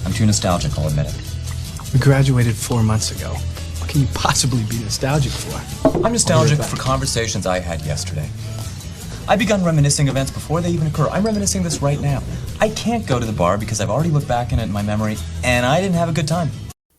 I'm too nostalgic, I'll admit it. We graduated 4 months ago. What can you possibly be nostalgic for? I'm nostalgic for conversations I had yesterday. I've begun reminiscing events before they even occur. I'm reminiscing this right now. I can't go to the bar because I've already looked back in it in my memory, and I didn't have a good time.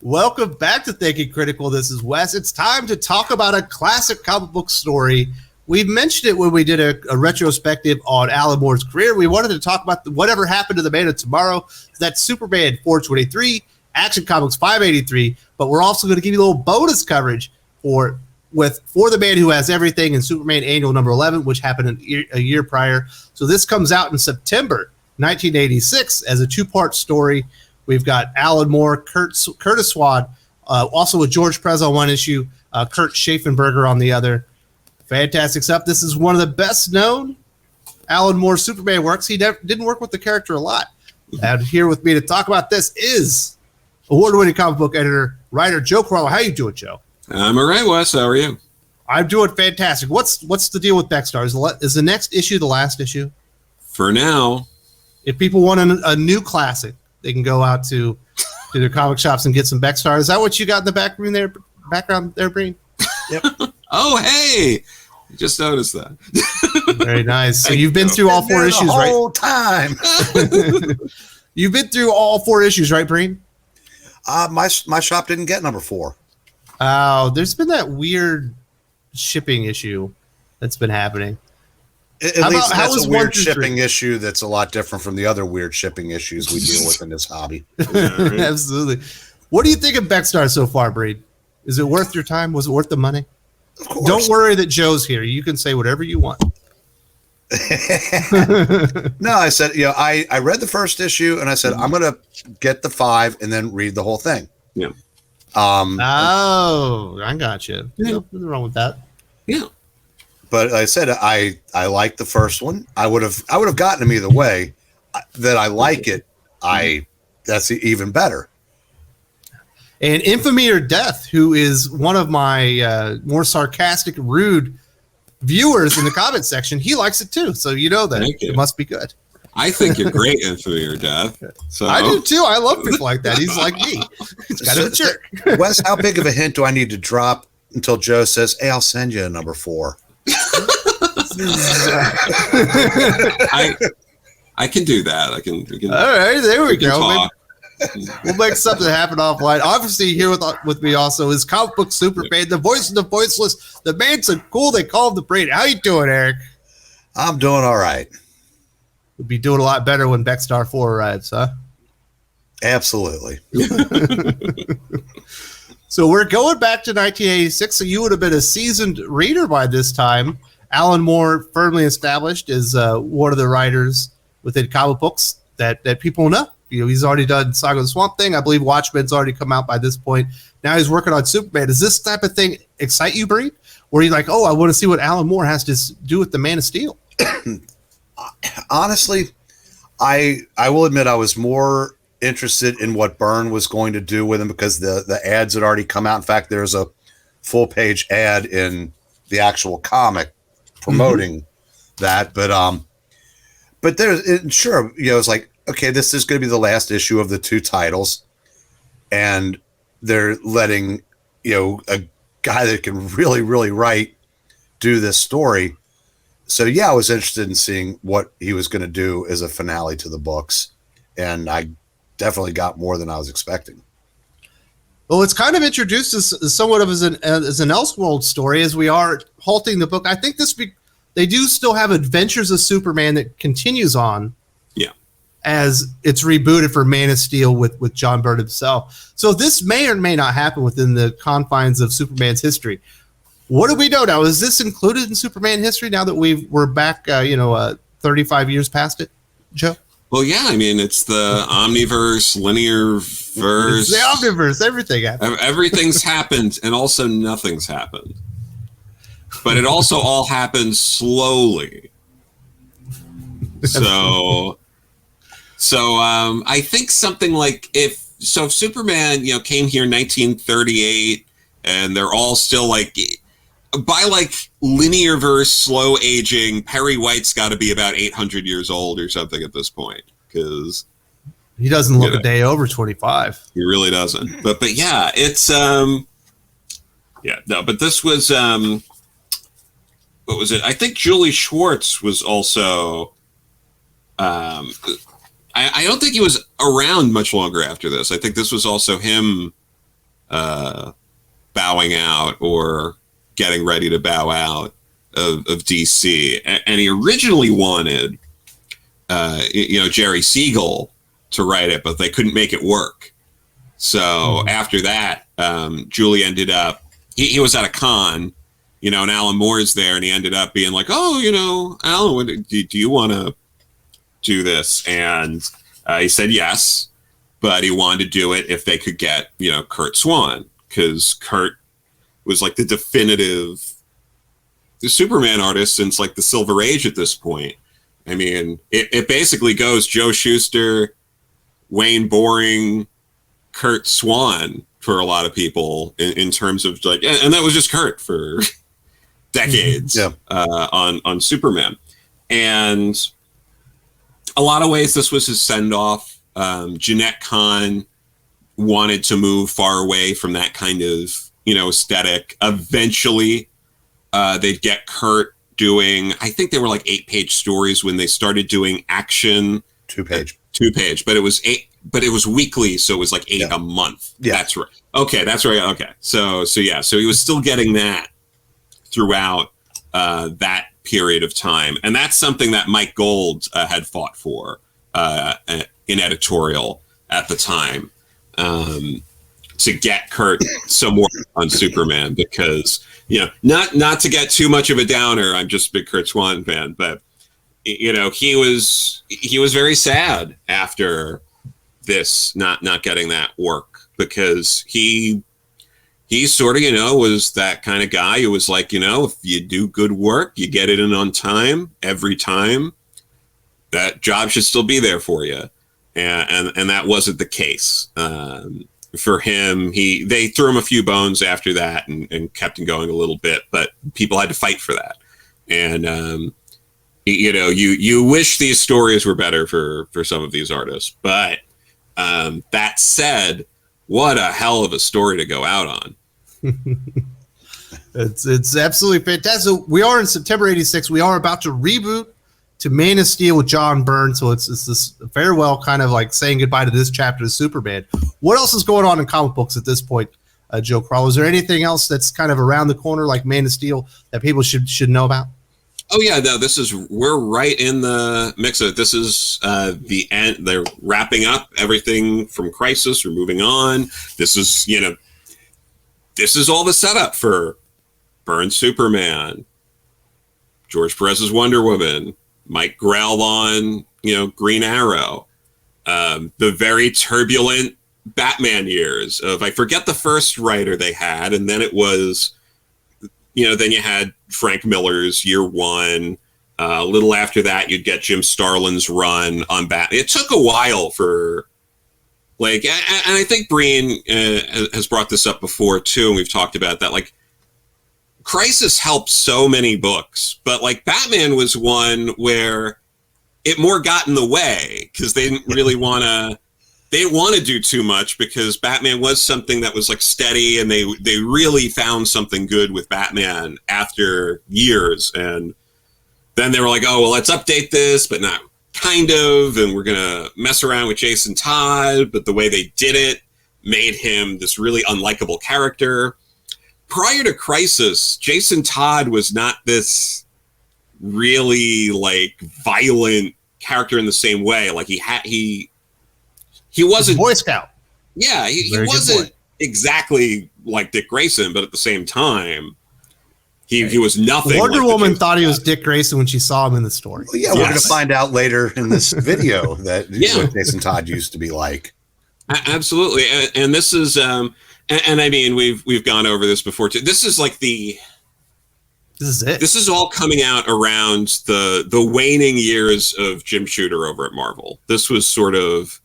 Welcome back to Thinking Critical. This is Wes. It's time to talk about a classic comic book story. We mentioned it when we did a retrospective on Alan Moore's career. We wanted to talk about whatever happened to the Man of Tomorrow. That's Superman 423, Action Comics 583, but we're also going to give you a little bonus coverage for the Man Who Has Everything and Superman Annual number 11, which happened a year prior. So this comes out in September 1986 as a two-part story. We've got Alan Moore, Curt Swann, also with George Perez on one issue, Kurt Schaffenberger on the other. Fantastic stuff. This is one of the best known Alan Moore Superman works. He didn't work with the character a lot. And here with me to talk about this is award-winning comic book editor, writer Joe Corallo. How you doing, Joe? I'm all right, Wes. How are you? I'm doing fantastic. What's the deal with Bexstar? Is the next issue the last issue? For now. If people want a new classic, they can go out to their comic shops and get some Bexstar. Is that what you got in the background there, Breen? Yep. Oh, hey! I just noticed that. Very nice. So you've been through all four issues, right? The whole time. You've been through all four issues, right, Breen? My shop didn't get number 4. Oh, there's been that weird shipping issue that's been happening. At least that's a weird shipping issue that's a lot different from the other weird shipping issues we deal with in this hobby. Absolutely. What do you think of Bexstar so far, Breen? Is it worth your time? Was it worth the money? Of course. Don't worry that Joe's here. You can say whatever you want. No, I said, I read the first issue and I said, I'm going to get the 5 and then read the whole thing. Yeah. I got you. Yeah. Nothing wrong with that. Yeah. But I said, I like the first one. I would have gotten him either way. That I like it. That's even better. And Infamy or Death, who is one of my more sarcastic, rude viewers in the comment section, he likes it too. So you know that it must be good. I think you're great, Infamy or Death. So I do too. I love people like that. He's like me. He's kind of a jerk. Wes, how big of a hint do I need to drop until Joe says, "Hey, I'll send you a number 4"? I can do that. I can. All right, there we go. Talk. We'll make something happen offline. Obviously, here with me also is comic book superfan, the voice of the voiceless, the man so cool they call him the brain. How you doing, Eric? I'm doing all right. We'll be doing a lot better when Bexstar 4 arrives, huh? Absolutely. So we're going back to 1986. So you would have been a seasoned reader by this time. Alan Moore, firmly established as one of the writers within comic books that people know. He's already done Saga of the Swamp Thing. I believe Watchmen's already come out by this point. Now he's working on Superman. Does this type of thing excite you, Breen? Or are you like, I want to see what Alan Moore has to do with the Man of Steel? Honestly, I will admit I was more interested in what Byrne was going to do with him because the ads had already come out. In fact, there's a full-page ad in the actual comic promoting that. But there's sure, it's like, okay, this is going to be the last issue of the 2 titles, and they're letting a guy that can really, really write do this story. So yeah, I was interested in seeing what he was going to do as a finale to the books, and I definitely got more than I was expecting. Well, it's kind of introduced as somewhat of as an Elseworld story as we are halting the book. I think they do still have Adventures of Superman that continues on. Yeah. As it's rebooted for Man of Steel with John Byrne himself. So this may or may not happen within the confines of Superman's history. What do we know now? Is this included in Superman history now that we're back, 35 years past it, Joe? Well, yeah. I mean, it's the omniverse, linear verse. It's the omniverse. Everything happened. Everything's happened, and also nothing's happened. But it also all happened slowly. So I think something like if Superman, came here in 1938, and they're all still by linear verse slow aging, Perry White's got to be about 800 years old or something at this point, because He doesn't look a day over 25. He really doesn't. But yeah, it's but this was what was it? I think Julie Schwartz was also I don't think he was around much longer after this. I think this was also him bowing out or getting ready to bow out of DC. And he originally wanted Jerry Siegel to write it, but they couldn't make it work. So after that, Julie ended up, he was at a con, and Alan Moore's there, and he ended up being like, oh, Alan, do you want to do this? And he said yes, but he wanted to do it if they could get, Curt Swann, because Curt was like the definitive Superman artist since like the Silver Age at this point. I mean, it basically goes Joe Shuster, Wayne Boring, Curt Swann for a lot of people in terms of like, and that was just Curt for decades on Superman. And a lot of ways this was his send-off. Jeanette Kahn wanted to move far away from that kind of, aesthetic. Eventually, they'd get Curt doing, I think they were like 8-page stories when they started doing action. 2-page, but it was 8, but it was weekly, so it was like 8 a month. Yeah, that's right. Okay, that's right. Okay, so he was still getting that throughout that period of time, and that's something that Mike Gold had fought for in editorial at the time, to get Curt some more on Superman, because not to get too much of a downer, I'm just a big Curt Swann fan, but he was very sad after this not getting that work, because he sort of was that kind of guy who was like, if you do good work, you get it in on time every time, that job should still be there for you, and that wasn't the case for him. They threw him a few bones after that and kept him going a little bit, but people had to fight for that. And you wish these stories were better for some of these artists, but that said, what a hell of a story to go out on. It's absolutely fantastic. We are in September '86. We are about to reboot to Man of Steel with John Byrne, so it's this farewell, kind of like saying goodbye to this chapter of Superman. What else is going on in comic books at this point, Joe Corallo? Is there anything else that's kind of around the corner, like Man of Steel, that people should know about? Oh yeah, no, we're right in the mix of it. This is the end. They're wrapping up everything from Crisis. We're moving on. This is all the setup for Byrne's Superman, George Perez's Wonder Woman, Mike Grell on Green Arrow, the very turbulent Batman years of, I forget the first writer they had, and then it was, then you had Frank Miller's Year One. A little after that, you'd get Jim Starlin's run on Batman. It took a while for, and I think Breen has brought this up before too, and we've talked about that. Like, Crisis helped so many books, but like Batman was one where it more got in the way, because they didn't really want to. They didn't want to do too much, because Batman was something that was like steady, and they really found something good with Batman after years. And then they were like, oh, well, let's update this, but not kind of, and we're going to mess around with Jason Todd, but the way they did it made him this really unlikable character. Prior to Crisis, Jason Todd was not this really like violent character in the same way. Like he wasn't Boy Scout. Yeah, he wasn't exactly like Dick Grayson, but at the same time, he was nothing. Wonder like Woman thought he was Dick Grayson when she saw him in the story. Well, yeah, we're going to find out later in this video that what Jason Todd used to be like. Absolutely, and this is, and I mean, we've gone over this before too. This is like this is it. This is all coming out around the waning years of Jim Shooter over at Marvel. This was sort of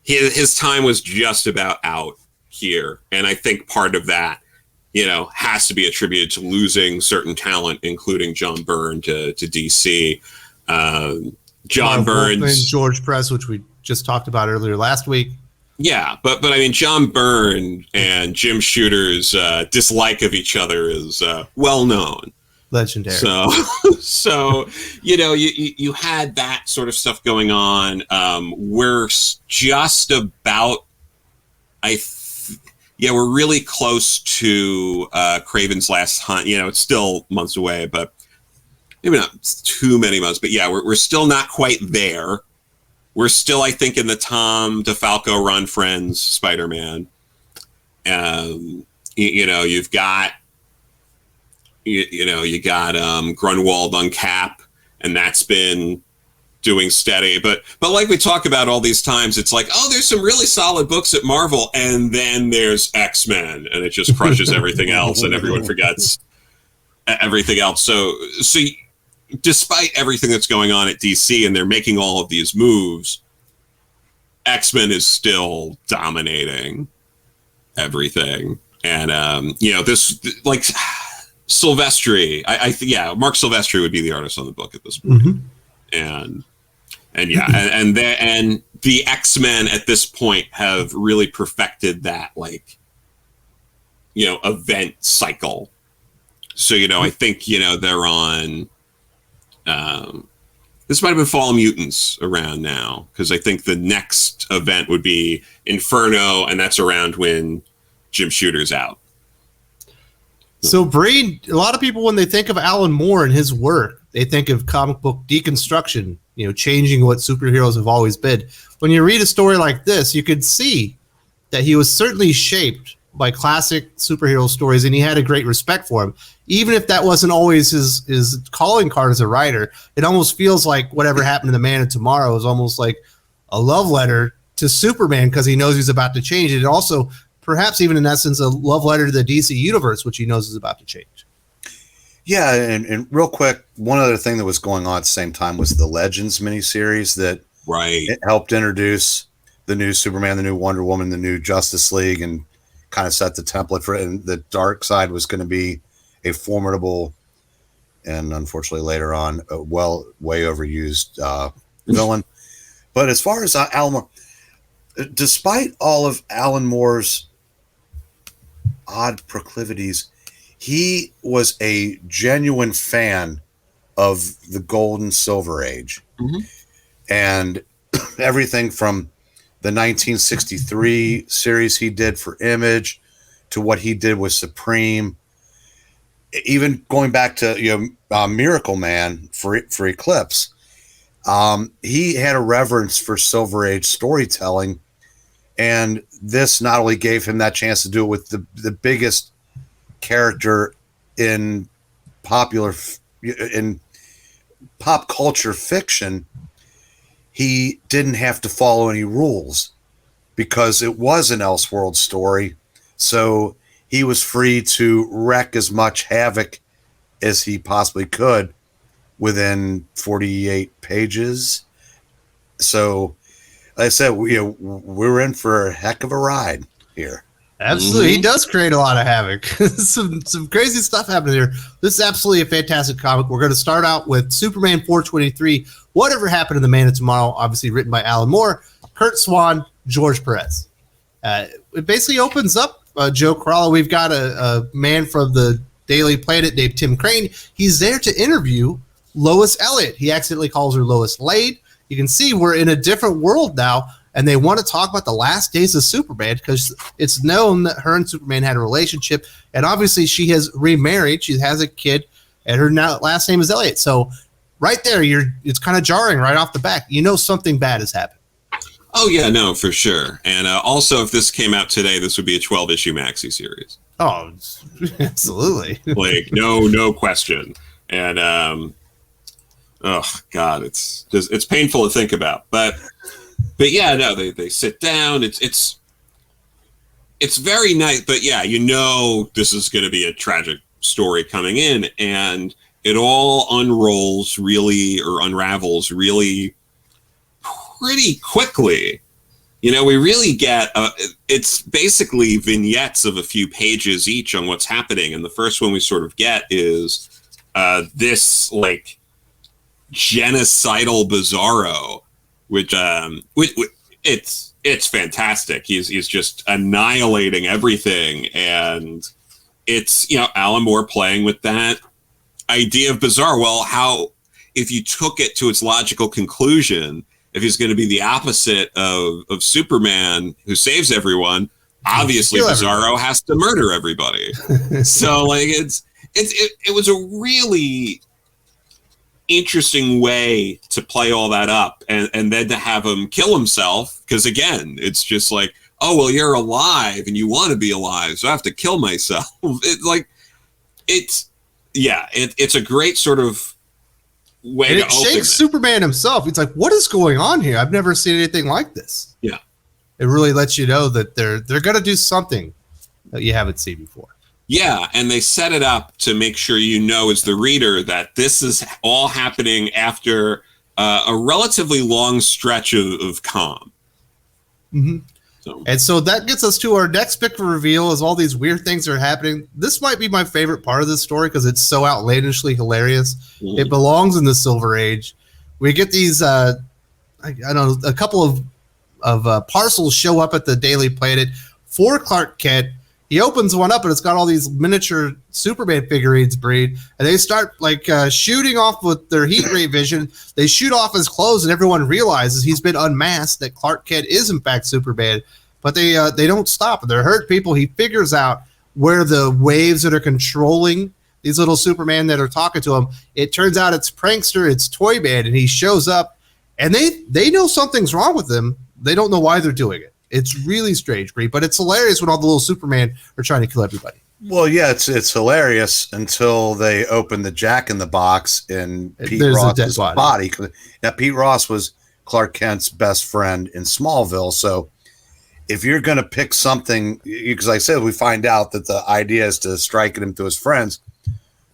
his time was just about out here, and I think part of that, has to be attributed to losing certain talent, including John Byrne to DC. John Byrne, George Perez, which we just talked about earlier last week. Yeah, but I mean, John Byrne and Jim Shooter's dislike of each other is well known. Legendary. So you had that sort of stuff going on. We're just about, we're really close to Kraven's Last Hunt. It's still months away, but maybe not too many months. But yeah, we're still not quite there. We're still, I think, in the Tom DeFalco run Friends Spider-Man. You've got, you got Grunwald on Cap, and that's been doing steady. But like we talk about all these times, it's like, oh, there's some really solid books at Marvel, and then there's X-Men, and it just crushes everything else, and everyone forgets everything else. So despite everything that's going on at DC, and they're making all of these moves, X-Men is still dominating everything. And this, like, Silvestri, Mark Silvestri would be the artist on the book at this point. And the X-Men at this point have really perfected that, like, event cycle. So I think they're on. This might have been Fall of Mutants around now, because I think the next event would be Inferno, and that's around when Jim Shooter's out. So, Breen, a lot of people, when they think of Alan Moore and his work, they think of comic book deconstruction, changing what superheroes have always been. When you read a story like this, you could see that he was certainly shaped by classic superhero stories, and he had a great respect for him. Even if that wasn't always his calling card as a writer, it almost feels like whatever happened to the Man of Tomorrow is almost like a love letter to Superman, because he knows he's about to change it. And also, perhaps even in essence, a love letter to the DC universe, which he knows is about to change. Yeah, and real quick, one other thing that was going on at the same time was the Legends miniseries that it helped introduce the new Superman, the new Wonder Woman, the new Justice League, and kind of set the template for it. And the Dark Side was going to be a formidable and unfortunately later on a way overused villain. But as far as Alan Moore, despite all of Alan Moore's odd proclivities, he was a genuine fan of the Golden Silver Age. And everything from the 1963 series he did for Image to what he did with Supreme, even going back to Miracle Man for Eclipse, he had a reverence for Silver Age storytelling, and this not only gave him that chance to do it with the biggest character in pop culture fiction, he didn't have to follow any rules because it was an Elseworld story. So he was free to wreak as much havoc as he possibly could within 48 pages. So, like I said, we're in for a heck of a ride here. Absolutely. He does create a lot of havoc. some crazy stuff happening here. This is absolutely a fantastic comic. We're going to start out with Superman 423, Whatever Happened to the Man of Tomorrow, obviously written by Alan Moore, Curt Swann, George Perez. It basically opens up Joe Corallo. We've got a man from the Daily Planet named Tim Crane. He's there to interview Lois Elliott. He accidentally calls her Lois Lane. You can see we're in a different world now, and they want to talk about the last days of Superman because it's known that her and Superman had a relationship, and obviously she has remarried. She has a kid, and her last name is Elliott. So right there, it's kind of jarring right off the bat. Something bad has happened. Oh, yeah, no, for sure. And also, if this came out today, this would be a 12-issue maxi series. Oh, absolutely. Like, no question. And, oh, God, it's painful to think about. But yeah, no, they sit down. It's very nice. But, yeah, this is going to be a tragic story coming in. And it all unravels really pretty quickly. We really get it's basically vignettes of a few pages each on what's happening, and the first one we sort of get is this like genocidal bizarro which it's fantastic. He's just annihilating everything, and it's, you know, Alan Moore playing with that idea of bizarre. Well, how if you took it to its logical conclusion, if he's going to be the opposite of Superman who saves everyone, obviously Bizarro has to murder everybody. So like it was a really interesting way to play all that up, and then to have him kill himself, because again, it's just like, oh well, you're alive and you want to be alive, so I have to kill myself. It's a great sort of way and to it shakes Superman himself. He's like, what is going on here? I've never seen anything like this. Yeah, it really lets you know that they're gonna do something that you haven't seen before. Yeah, and they set it up to make sure you know as the reader that this is all happening after a relatively long stretch of calm. Mm-hmm. And so that gets us to our next big reveal, as all these weird things are happening. This might be my favorite part of this story because it's so outlandishly hilarious. Mm-hmm. It belongs in the Silver Age. We get these, I don't know, a couple of parcels show up at the Daily Planet for Clark Kent. He opens one up and it's got all these miniature Superman figurines, Breed, and they start like shooting off with their heat ray vision. They shoot off his clothes and everyone realizes he's been unmasked, that Clark Kent is in fact Superman, but they don't stop. They're hurt people. He figures out where the waves that are controlling these little Superman that are talking to him, it turns out it's Prankster, it's Toyman, and he shows up and they know something's wrong with him. They don't know why they're doing it. It's really strange, Bree, but it's hilarious when all the little Superman are trying to kill everybody. Well, yeah, it's hilarious until they open the Jack in the Box in Pete Ross's body. Now, Pete Ross was Clark Kent's best friend in Smallville, so if you're going to pick something, because like I said, we find out that the idea is to strike at him to his friends,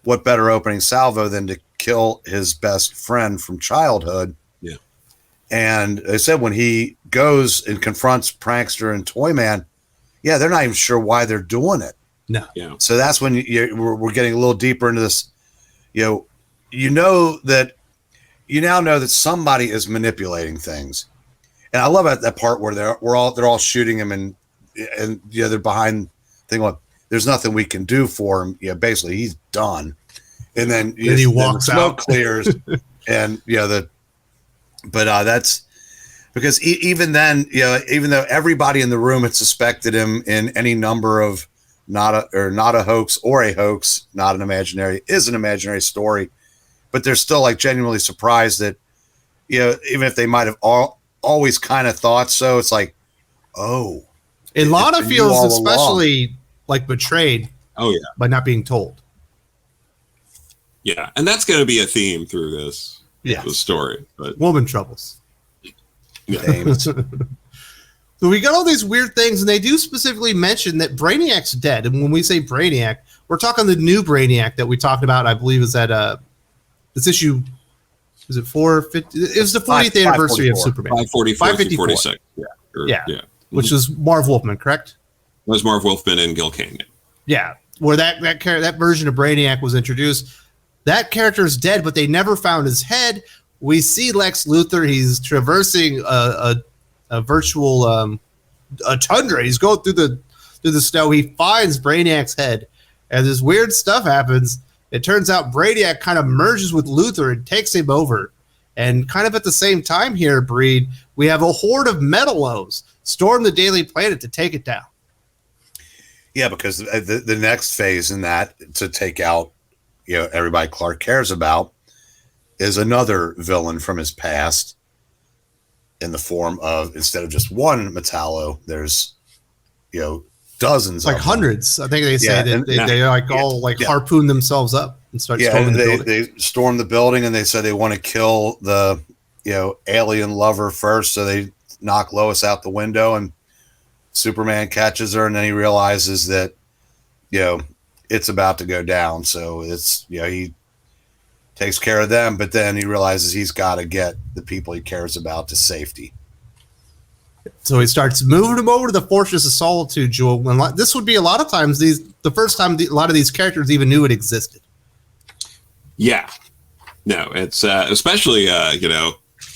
what better opening salvo than to kill his best friend from childhood? Yeah. And I said when he goes and confronts Prankster and Toyman, yeah, they're not even sure why they're doing it. No. Yeah. So that's when we're getting a little deeper into this. You now know that somebody is manipulating things, and I love that part where they're all shooting him and they're behind thing like there's nothing we can do for him. Yeah, basically he's done, and then he walks then the smoke out. clears, and that's. Because even then, even though everybody in the room had suspected him in any number of not a hoax or a hoax, not an imaginary story, but they're still like genuinely surprised that, even if they might have always kind of thought so, it's like, oh. And Lana feels especially like betrayed. Oh yeah, by not being told. Yeah, and that's going to be a theme through this story. But woman troubles. Yeah. So we got all these weird things, and they do specifically mention that Brainiac's dead. And when we say Brainiac, we're talking the new Brainiac that we talked about. I believe is at this issue. Is it 450? It was the 40th anniversary of Superman. 554. Yeah. Which was Marv Wolfman, correct? That was Marv Wolfman and Gil Kane. Yeah, where that version of Brainiac was introduced. That character is dead, but they never found his head. We see Lex Luthor. He's traversing a virtual a tundra. He's going through the snow. He finds Brainiac's head, and this weird stuff happens. It turns out Brainiac kind of merges with Luthor and takes him over. And kind of at the same time here, Breed, we have a horde of Metalos storm the Daily Planet to take it down. Yeah, because the next phase in that to take out everybody Clark cares about is another villain from his past in the form of, instead of just one Metallo, there's, dozens, like hundreds. I think they say they harpoon themselves up and start storming the building. They storm the building and they said they want to kill the, alien lover first. So they knock Lois out the window and Superman catches her. And then he realizes that, it's about to go down. So it's, he takes care of them, but then he realizes he's got to get the people he cares about to safety. So he starts moving them over to the Fortress of Solitude, Jewel. And this would be a lot of times the first time a lot of these characters even knew it existed. Yeah. No, it's especially,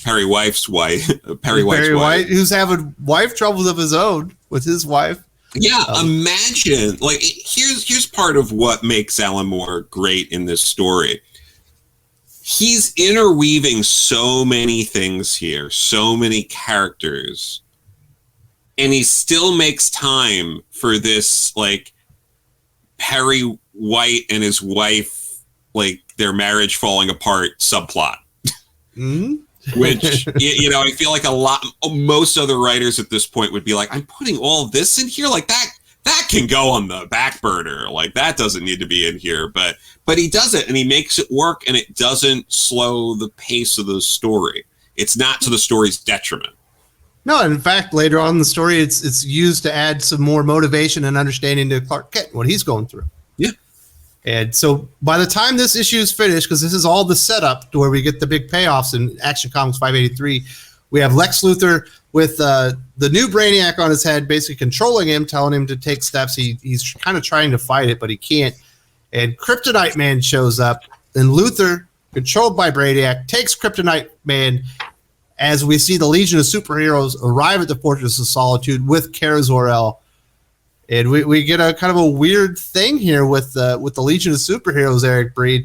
Perry White's wife, who's having wife troubles of his own with his wife. Yeah, imagine, like, here's part of what makes Alan Moore great in this story. He's interweaving so many things here, so many characters, and he still makes time for this, like, Perry White and his wife, like, their marriage falling apart subplot. Mm-hmm. Which, you know, I feel like most other writers at this point would be like, I'm putting all this in here, like that can go on the back burner, like that doesn't need to be in here, but he does it and he makes it work, and it doesn't slow the pace of the story. It's not to the story's detriment. No, in fact, later on in the story, it's used to add some more motivation and understanding to Clark Kent, what he's going through. Yeah. And so by the time this issue is finished, because this is all the setup to where we get the big payoffs in Action Comics 583, we have Lex Luthor with the new Brainiac on his head, basically controlling him, telling him to take steps. He's kind of trying to fight it, but he can't. And Kryptonite Man shows up, and Luthor, controlled by Brainiac, takes Kryptonite Man as we see the Legion of Superheroes arrive at the Fortress of Solitude with Kara Zor-El. And we get a kind of a weird thing here with the Legion of Superheroes, Eric Breen.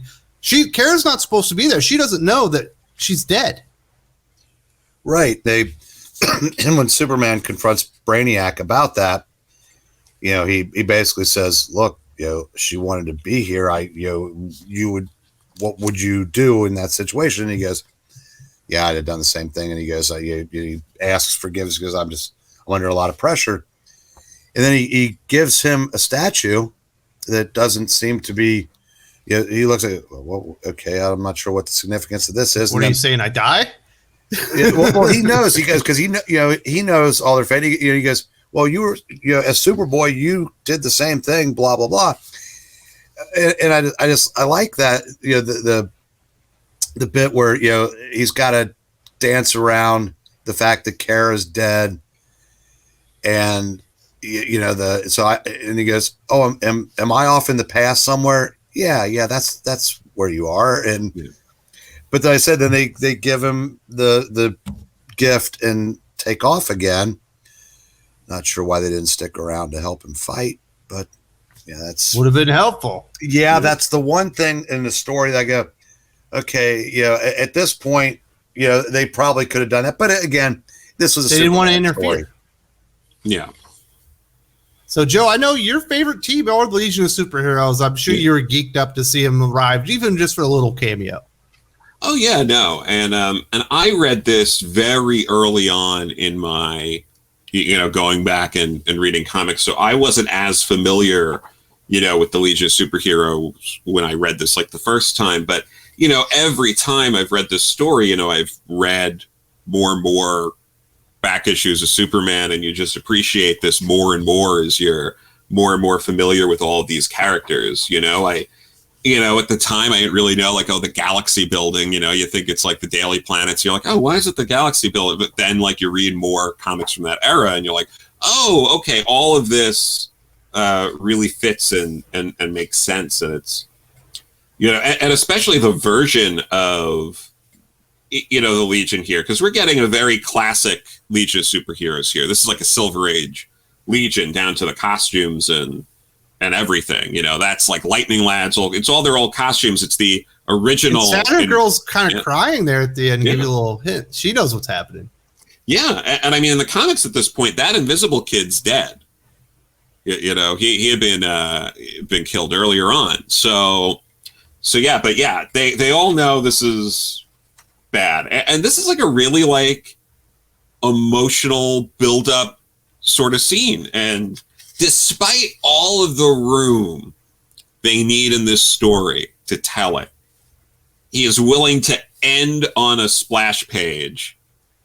Kara's not supposed to be there. She doesn't know that she's dead. Right. And when Superman confronts Brainiac about that, you know, he basically says, "Look, you know, she wanted to be here. What would you do in that situation?" And he goes, "Yeah, I'd have done the same thing." And he goes, he asks forgiveness because I'm under a lot of pressure. And then he gives him a statue that doesn't seem to be. You know, he looks like, well, okay, I'm not sure what the significance of this is. What are you saying? I die? Yeah, well, he knows. He goes because he knows all their fate. He goes, well, you were, as Superboy, you did the same thing. Blah blah blah. And I like that. The bit where he's got to dance around the fact that Kara's dead, and and he goes, "Oh, am I off in the past somewhere?" Yeah, that's where you are. And but then I said, then they give him the gift and take off again. Not sure why they didn't stick around to help him fight, but yeah, that's would have been helpful. Yeah, that's the one thing in the story that I go, okay, at this point, they probably could have done that, but again, this was they didn't want to interfere. Story. Yeah. So, Joe, I know your favorite team are the Legion of Superheroes. I'm sure you were geeked up to see them arrive, even just for a little cameo. Oh yeah, no, and I read this very early on in my, going back and reading comics, so I wasn't as familiar, with the Legion of Superheroes when I read this like the first time. But every time I've read this story, I've read more and more back issues of Superman, and you just appreciate this more and more as you're more and more familiar with all of these characters. At the time I didn't really know, like, oh, the Galaxy Building, you think it's like the Daily Planets. You're like, oh, why is it the Galaxy Building? But then like you read more comics from that era and you're like, oh, okay, all of this really fits and makes sense. And it's, and especially the version of, the Legion here, because we're getting a very classic Legion of Superheroes here. This is like a Silver Age Legion down to the costumes and everything. That's like Lightning Lads. It's all their old costumes. It's the original. And Saturn Girl's kind of crying there at the end. Give you a little hint. She knows what's happening. Yeah, and I mean, in the comics at this point, that Invisible Kid's dead. He had been killed earlier on. So yeah, but yeah, they all know this is bad, and this is like a really like emotional build-up sort of scene. And despite all of the room they need in this story to tell it, he is willing to end on a splash page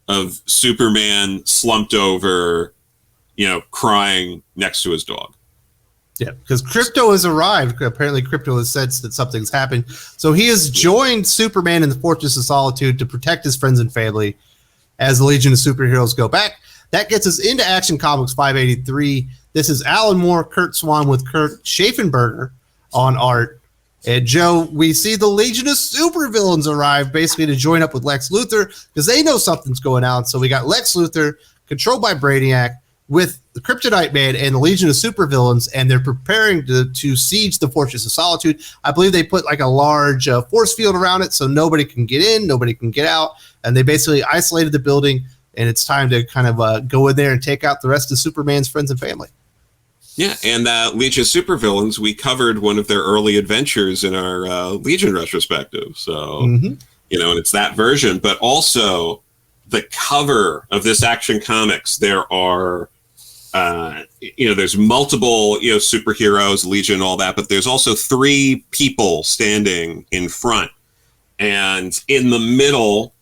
of Superman slumped over, crying next to his dog. Yeah, because Crypto has arrived. Apparently, Crypto has said that something's happened. So he has joined Superman in the Fortress of Solitude to protect his friends and family as the Legion of Superheroes go back. That gets us into Action Comics 583. This is Alan Moore, Curt Swann with Kurt Schaffenberger on art. And Joe, we see the Legion of Supervillains arrive basically to join up with Lex Luthor because they know something's going on. So we got Lex Luthor controlled by Brainiac with the Kryptonite Man and the Legion of Supervillains, and they're preparing to siege the Fortress of Solitude. I believe they put like a large force field around it so nobody can get in, nobody can get out, and they basically isolated the building, and it's time to kind of go in there and take out the rest of Superman's friends and family. Yeah, and Legion of Supervillains, we covered one of their early adventures in our Legion retrospective. So, and it's that version. But also, the cover of this Action Comics, there are, there's multiple, superheroes, Legion, all that. But there's also 3 people standing in front. And in the middle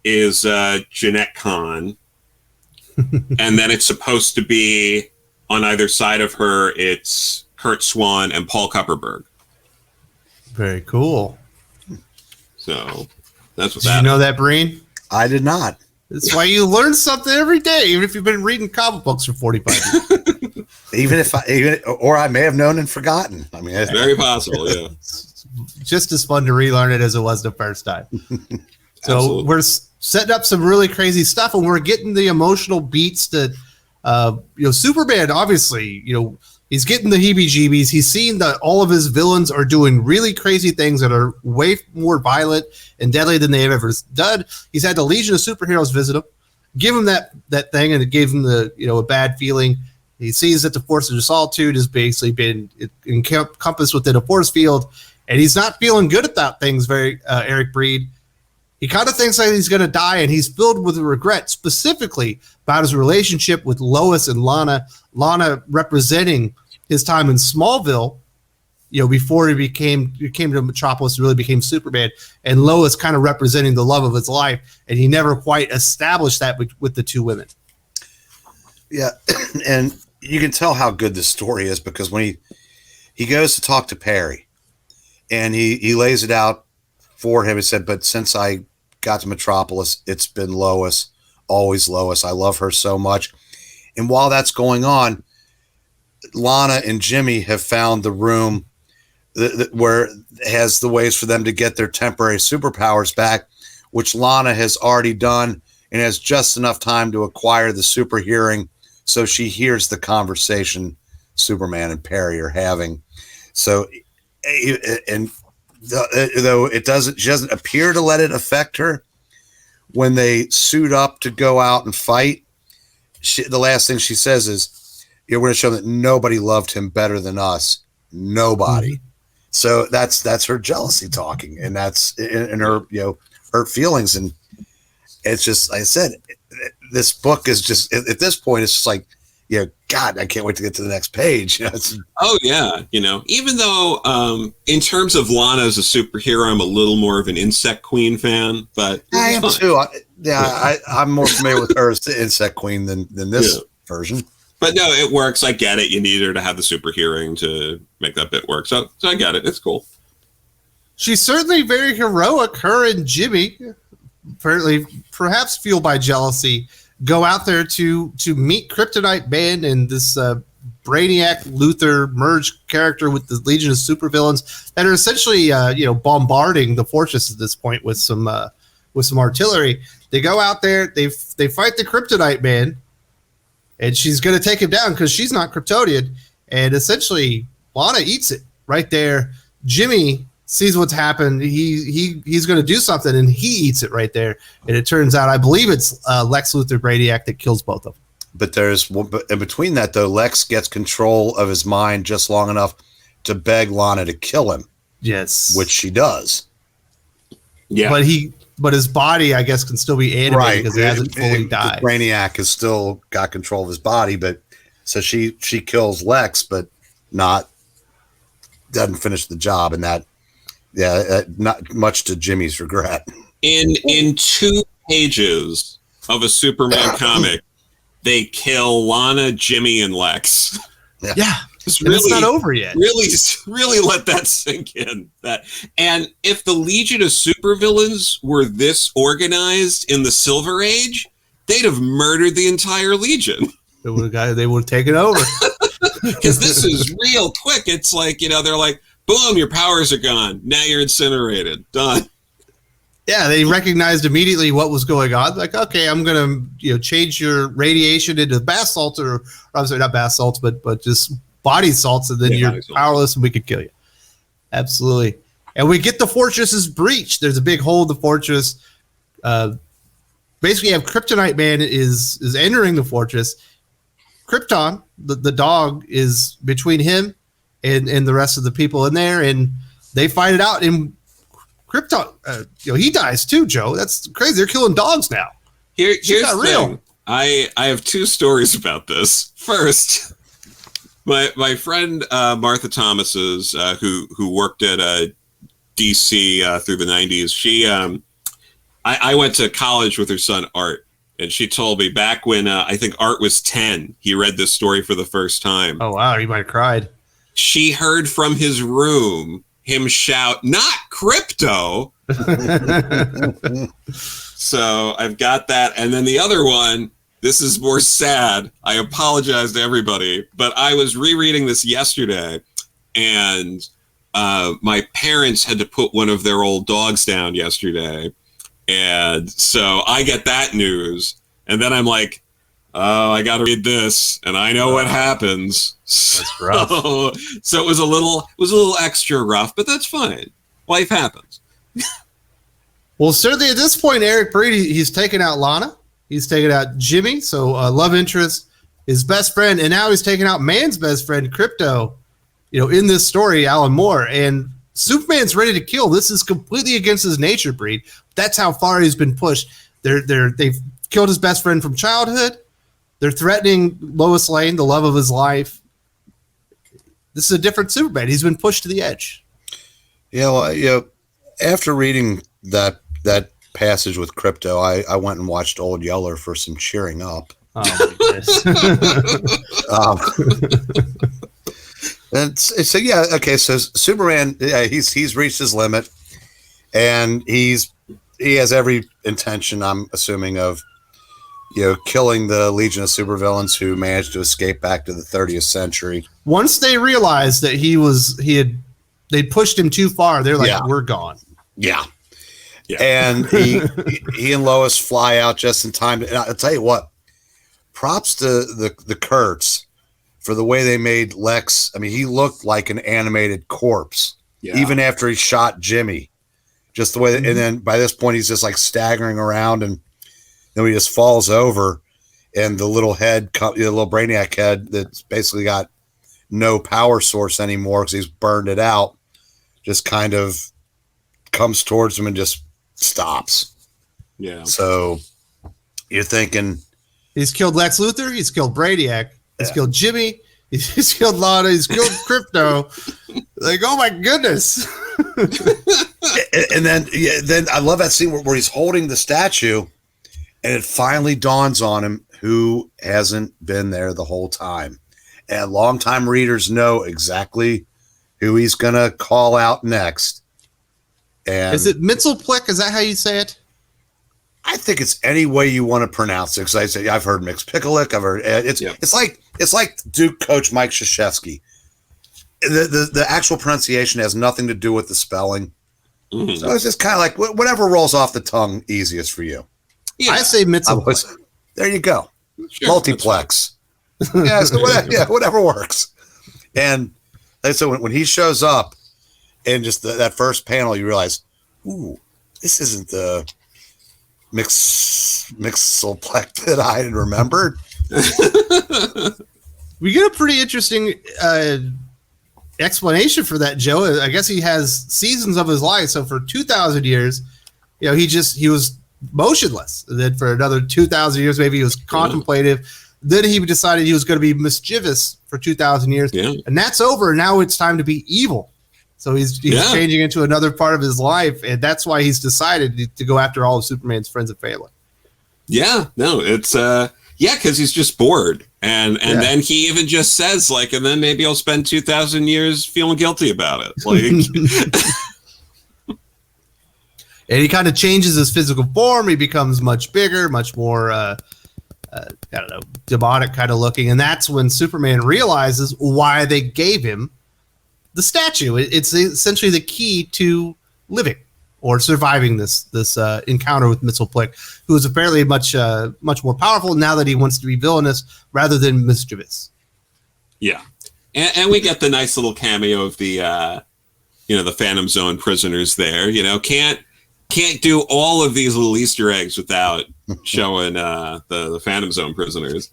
is Jeanette Kahn. And then it's supposed to be... on either side of her, it's Curt Swann and Paul Kupperberg. Very cool. So that's what Did you know that, Breen? I did not. That's why you learn something every day, even if you've been reading comic books for 45 years. Or I may have known and forgotten. I mean, it's very possible, yeah. It's just as fun to relearn it as it was the first time. So Absolutely. We're setting up some really crazy stuff, and we're getting the emotional beats that Superman, obviously, he's getting the heebie-jeebies. He's seeing that all of his villains are doing really crazy things that are way more violent and deadly than they've ever done. He's had the Legion of Superheroes visit him, give him that thing, and it gave him a bad feeling. He sees that the Force of Solitude has basically been encompassed within a force field, and he's not feeling good about things. Eric Breen. He kind of thinks like he's going to die, and he's filled with regret, specifically about his relationship with Lois and Lana. Lana representing his time in Smallville, before he came to Metropolis, really became Superman, and Lois kind of representing the love of his life, and he never quite established that with the 2 women. Yeah, and you can tell how good this story is because when he goes to talk to Perry, and he lays it out for him, he said, but since I got to Metropolis, it's been Lois, always Lois. I love her so much. And while that's going on, Lana and Jimmy have found the room where it has the ways for them to get their temporary superpowers back, which Lana has already done and has just enough time to acquire the super hearing so she hears the conversation Superman and Perry are having. So, though she doesn't appear to let it affect her when they suit up to go out and fight. The last thing she says is, we're going to show that nobody loved him better than us. Nobody. Mm-hmm. So that's her jealousy talking, and that's in her, her feelings. And it's just, like I said, this book is just, at this point, it's just like, God, I can't wait to get to the next page. Oh yeah. Even though, in terms of Lana as a superhero, I'm a little more of an Insect Queen fan, but I am too. I'm more familiar with her as the Insect Queen than this version. But no, it works. I get it. You need her to have the super hearing to make that bit work. So I get it. It's cool. She's certainly very heroic. Her and Jimmy, apparently, perhaps fueled by jealousy, go out there to meet Kryptonite Man and this Brainiac Luthor merged character with the Legion of Supervillains that are essentially bombarding the fortress at this point with some artillery. They go out there, they fight the Kryptonite Man, and she's going to take him down because she's not Kryptonian. And essentially, Lana eats it right there. Jimmy sees what's happened. He's going to do something, and he eats it right there. And it turns out, I believe it's Lex Luthor Brainiac that kills both of them. But in between that, though, Lex gets control of his mind just long enough to beg Lana to kill him. Yes, which she does. Yeah, but his body, I guess, can still be animated because he hasn't fully died. Brainiac has still got control of his body, but so she kills Lex, but doesn't finish the job, and that. Yeah, not much to Jimmy's regret. In 2 pages of a Superman comic, they kill Lana, Jimmy, and Lex. Yeah. It's not over yet. Really let that sink in. And if the Legion of Supervillains were this organized in the Silver Age, they'd have murdered the entire Legion. They would have taken over. Because this is real quick. It's like, they're like, Boom, your powers are gone. Now you're incinerated. Done. Yeah, they recognized immediately what was going on. Like, okay, I'm gonna change your radiation into bath salts, or I'm sorry, not bath salts, but just body salts, and then you're powerless, and we could kill you. Absolutely. And we get the fortress is breached. There's a big hole in the fortress. Basically, you have Kryptonite Man is entering the fortress. Krypton, the dog, is between him and the rest of the people in there, and they find it out. And Krypton, he dies too, Joe. That's crazy. They're killing dogs now. Here's the thing. I have two stories about this. First, my friend Martha Thomas's, who worked at DC through the 90s. She, I went to college with her son Art, and she told me back when I think Art was 10, he read this story for the first time. Oh wow, he might have cried. She heard from his room him shout, "Not crypto!" So I've got that. And then the other one, this is more sad. I apologize to everybody, but I was rereading this yesterday, and my parents had to put one of their old dogs down yesterday. And so I get that news, and then I'm like, oh, I got to read this, and I know what happens. That's rough. So it was a little extra rough, but that's fine. Life happens. Well, certainly at this point, Eric Breen, he's taken out Lana. He's taken out Jimmy, so love interest, his best friend, and now he's taken out Man's best friend, Crypto, in this story, Alan Moore. And Superman's ready to kill. This is completely against his nature, Breen. That's how far he's been pushed. They've killed his best friend from childhood. They're threatening Lois Lane, the love of his life. This is a different Superman. He's been pushed to the edge. Yeah, well, after reading that passage with Crypto, I went and watched Old Yeller for some cheering up. Oh my goodness. And so yeah, okay. So Superman, he's reached his limit, and he has every intention, I'm assuming, of killing the Legion of Supervillains who managed to escape back to the 30th century. Once they realized that they pushed him too far, they're like, we're gone. Yeah. And he and Lois fly out just in time. And I'll tell you what, props to the Kurtz for the way they made Lex. I mean, he looked like an animated corpse, even after he shot Jimmy. Just the way, and then by this point, he's just like staggering around, and then he just falls over, and the little head, the little Brainiac head that's basically got no power source anymore because he's burned it out, just kind of comes towards him and just stops. Yeah. So you're thinking he's killed Lex Luthor, he's killed Brainiac, he's killed Jimmy, he's killed Lana, he's killed Crypto. Like, oh my goodness. And then I love that scene where he's holding the statue, and it finally dawns on him who hasn't been there the whole time. And longtime readers know exactly who he's going to call out next. And is it Mxyzptlk? Is that how you say it? I think it's any way you want to pronounce it. Because I've heard Mxyzptlk. I've heard it's like Duke coach Mike Krzyzewski. The actual pronunciation has nothing to do with the spelling. Mm-hmm. So it's just kind of like whatever rolls off the tongue easiest for you. Yeah. I say Mxyzptlk. There you go. Sure, multiplex. Whatever works. And so when he shows up, and just that first panel, you realize, ooh, this isn't the Mxyzptlk that I had remembered. We get a pretty interesting explanation for that, Joe. I guess he has seasons of his life. So for 2,000 years, he was motionless. And then for another 2,000 years, maybe he was contemplative. Then he decided he was going to be mischievous for 2,000 years. Yeah. And that's over. Now it's time to be evil. So he's changing into another part of his life. And that's why he's decided to go after all of Superman's friends and family. Yeah, no, it's because he's just bored. And then he even just says, like, and then maybe I'll spend 2,000 years feeling guilty about it. Like, and he kind of changes his physical form. He becomes much bigger, much more, demonic kind of looking. And that's when Superman realizes why they gave him the statue. It's essentially the key to living or surviving this encounter with Mxyzptlk, who is apparently much more powerful now that he wants to be villainous rather than mischievous. Yeah, and we get the nice little cameo of the the Phantom Zone prisoners there. Can't do all of these little Easter eggs without showing the Phantom Zone prisoners.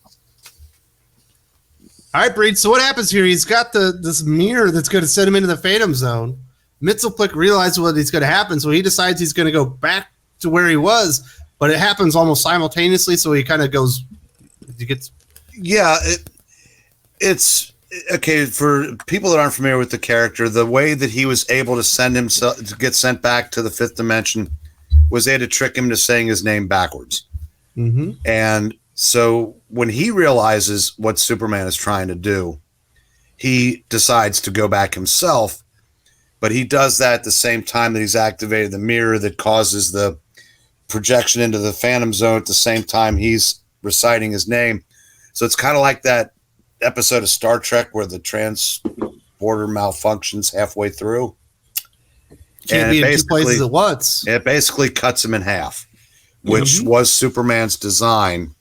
All right, Breen. So what happens here? He's got this mirror that's going to send him into the Phantom Zone. Mxyzptlk realizes what is going to happen, so he decides he's going to go back to where he was, but it happens almost simultaneously, so he kind of goes... Yeah, it's... Okay, for people that aren't familiar with the character, the way that he was able to send himself to get sent back to the fifth dimension was they had to trick him to saying his name backwards. Mm-hmm. And so when he realizes what Superman is trying to do, he decides to go back himself, but he does that at the same time that he's activated the mirror that causes the projection into the Phantom Zone at the same time he's reciting his name. So it's kind of like that episode of Star Trek where the transporter malfunctions halfway through. Can't be in two places at once. It basically cuts him in half, which was Superman's design.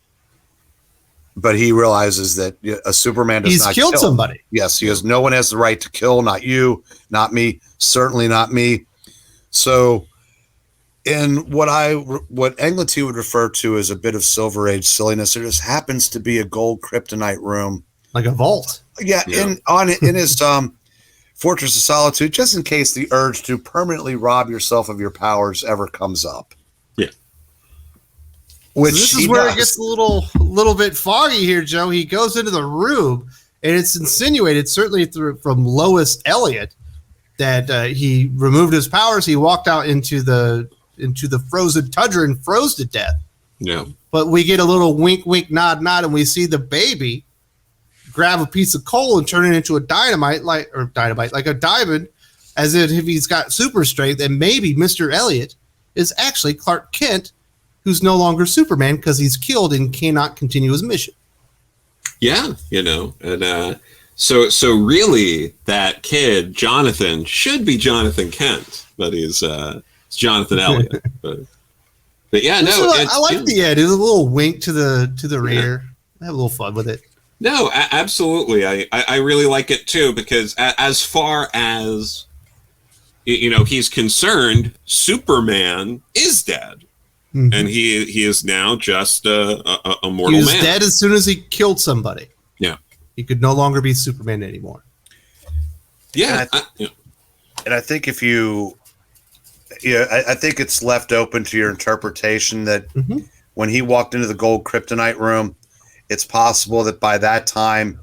But he realizes that a Superman does not kill. He's killed somebody. Yes, he has. No one has the right to kill. Not you, not me, certainly not me. So in what Mxyzptlk would refer to as a bit of Silver Age silliness, there just happens to be a gold kryptonite room. Like a vault. Yeah. In his Fortress of Solitude, just in case the urge to permanently rob yourself of your powers ever comes up. Yeah. Which this is where it gets a little bit foggy here, Joe. He goes into the room, and it's insinuated, certainly from Lois Elliott, that he removed his powers. He walked out into the frozen tundra and froze to death. Yeah. But we get a little wink, wink, nod, nod, and we see the baby grab a piece of coal and turn it into a dynamite, like a diamond, as if he's got super strength. And maybe Mr. Elliott is actually Clark Kent, who's no longer Superman because he's killed and cannot continue his mission. Yeah, and so really that kid Jonathan should be Jonathan Kent, but he's Jonathan Elliott. but yeah, no, I like the end. It's a little wink to the reader. Have a little fun with it. No, absolutely. I really like it too, because as far as he's concerned, Superman is dead. Mm-hmm. And he is now just a mortal man. He was dead as soon as he killed somebody. Yeah. He could no longer be Superman anymore. Yeah. And I think if I think it's left open to your interpretation that when he walked into the gold kryptonite room, it's possible that by that time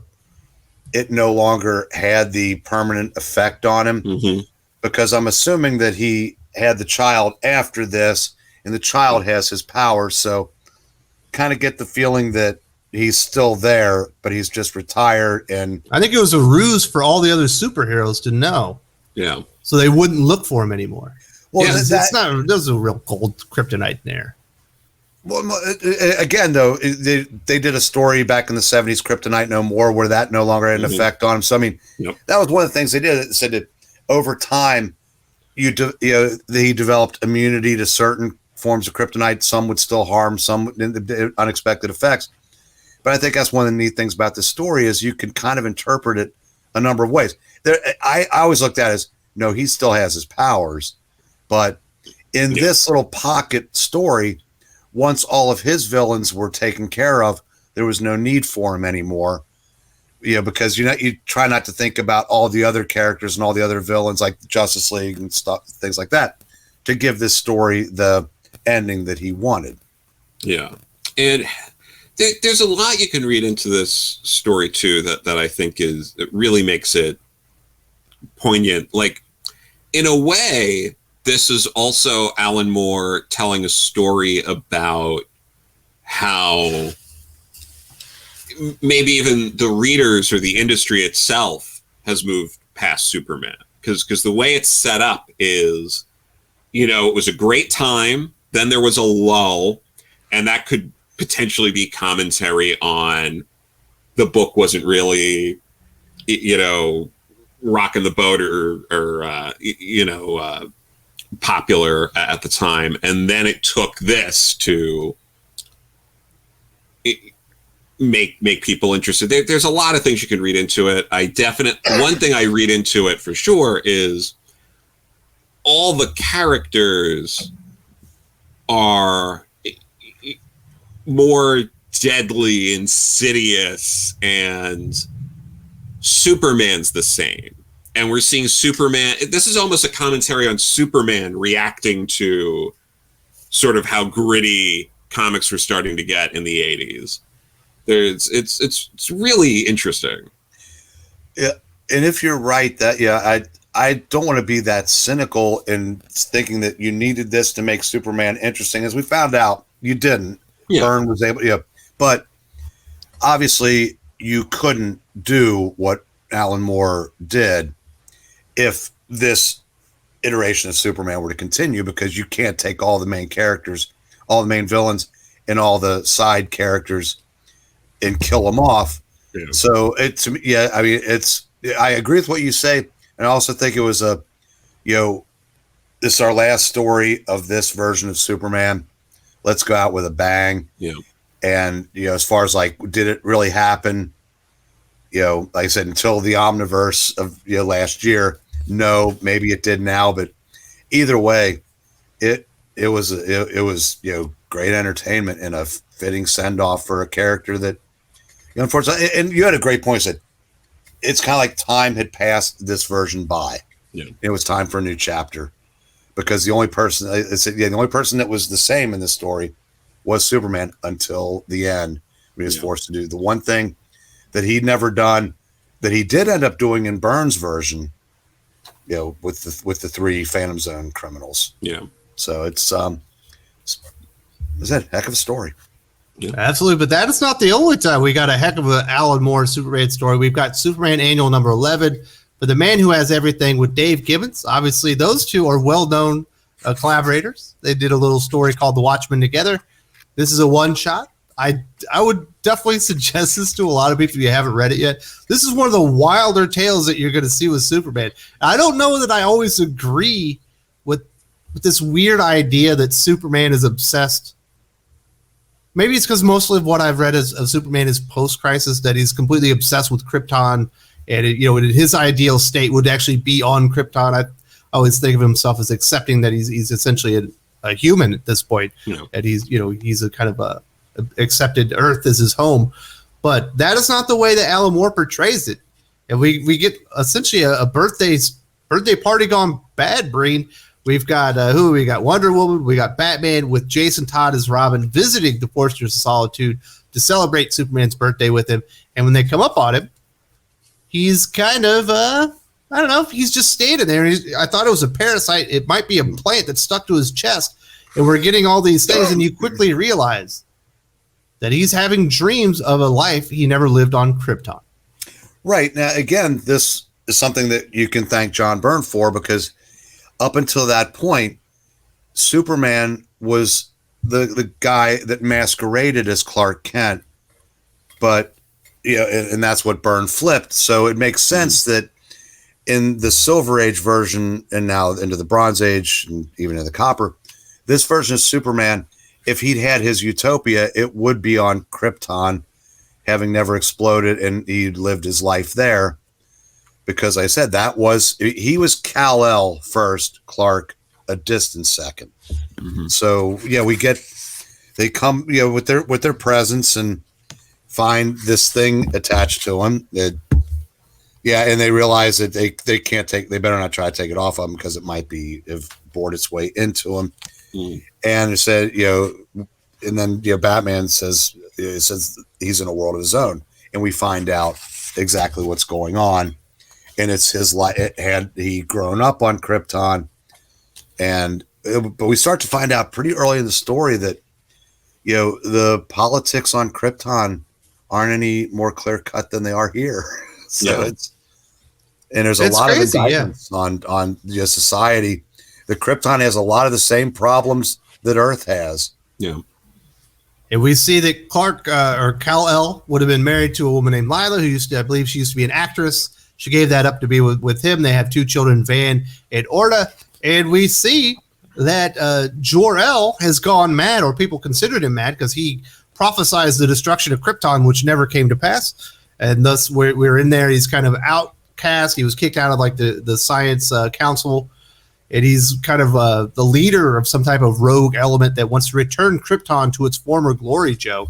it no longer had the permanent effect on him, because I'm assuming that he had the child after this, and the child has his power. So kind of get the feeling that he's still there, but he's just retired. And I think it was a ruse for all the other superheroes to know. Yeah. So they wouldn't look for him anymore. Well, there's a real gold kryptonite in there. Well, again, though, they did a story back in the 70s, Kryptonite No More, where that no longer had an effect on him. So, I mean, that was one of the things they did. It said that over time, he developed immunity to certain forms of kryptonite. Some would still harm, some unexpected effects. But I think that's one of the neat things about this story is you can kind of interpret it a number of ways. I always looked at it as, no, he still has his powers. But in this little pocket story, once all of his villains were taken care of, there was no need for him anymore. Because you try not to think about all the other characters and all the other villains like Justice League and stuff, things like that, to give this story the ending that he wanted. Yeah. And there's a lot you can read into this story too that I think it really makes it poignant. Like, in a way, this is also Alan Moore telling a story about how maybe even the readers or the industry itself has moved past Superman. Because the way it's set up is, it was a great time, then there was a lull, and that could potentially be commentary on the book wasn't really, rocking the boat or popular at the time. And then it took this to make people interested. There's a lot of things you can read into it. One thing I read into it for sure is all the characters are more deadly, insidious, and Superman's the same. And we're seeing Superman. This is almost a commentary on Superman reacting to sort of how gritty comics were starting to get in the 80s. It's really interesting. Yeah, and if you're right that I don't want to be that cynical in thinking that you needed this to make Superman interesting. As we found out, you didn't. Yeah. Byrne was able, but obviously you couldn't do what Alan Moore did if this iteration of Superman were to continue, because you can't take all the main characters, all the main villains, and all the side characters and kill them off. Yeah. So I agree with what you say. And I also think it was this is our last story of this version of Superman. Let's go out with a bang. Yeah. And, as far as like, did it really happen? Like I said, until the Omniverse of last year, no, maybe it did now, but either way, it was great entertainment and a fitting send off for a character that, unfortunately, and you had a great point, that it's kind of like time had passed this version by. Yeah. It was time for a new chapter, because the only person that was the same in this story was Superman until the end. He was forced to do the one thing that he'd never done, that he did end up doing in Byrne's version, with the three Phantom Zone criminals. Yeah. So it's a heck of a story. Yeah. Absolutely, but that is not the only time we got a heck of an Alan Moore Superman story. We've got Superman Annual number 11 for The Man Who Has Everything with Dave Gibbons. Obviously, those two are well-known collaborators. They did a little story called The Watchmen together. This is a one-shot. I would definitely suggest this to a lot of people if you haven't read it yet. This is one of the wilder tales that you're going to see with Superman. I don't know that I always agree with this weird idea that Superman is obsessed. Maybe it's because mostly of what I've read of Superman is post-crisis, that he's completely obsessed with Krypton, and in his ideal state would actually be on Krypton. I always think of himself as accepting that he's essentially a human at this point, and he's a kind of a accepted Earth as his home. But that is not the way that Alan Moore portrays it, and we get essentially a birthday party gone bad, Breen. We've got we got Wonder Woman, we got Batman with Jason Todd as Robin visiting the Fortress of Solitude to celebrate Superman's birthday with him. And when they come up on him, he's kind of I don't know, he's just standing there. I thought it was a parasite. It might be a plant that stuck to his chest. And we're getting all these things, and you quickly realize that he's having dreams of a life he never lived on Krypton. Right. Now, again, this is something that you can thank John Byrne for, because up until that point, Superman was the guy that masqueraded as Clark Kent, but and that's what Byrne flipped. So it makes sense that in the Silver Age version, and now into the Bronze Age, and even in the Copper, this version of Superman, if he'd had his utopia, it would be on Krypton, having never exploded, and he'd lived his life there. Because I said he was Kal-El first, Clark a distant second. Mm-hmm. So they come with their presence and find this thing attached to him. And they realize that they better not try to take it off of him, because it might have bored its way into him. Mm. And it said, and then Batman says he's in a world of his own, and we find out exactly what's going on. And it's his life. Had he grown up on Krypton, but we start to find out pretty early in the story that the politics on Krypton aren't any more clear cut than they are here. So there's a lot crazy, of indictments on society. The Krypton has a lot of the same problems that Earth has. Yeah. And we see that Clark or Kal-El would have been married to a woman named Lila, who I believe she used to be an actress. she gave that up to be with him. They have 2 children, Van and Orta, and we see that Jor-El has gone mad, or people considered him mad, because he prophesied the destruction of Krypton, which never came to pass, and thus we're in there. He's kind of outcast. He was kicked out of like the science council, and he's kind of the leader of some type of rogue element that wants to return Krypton to its former glory, Joe.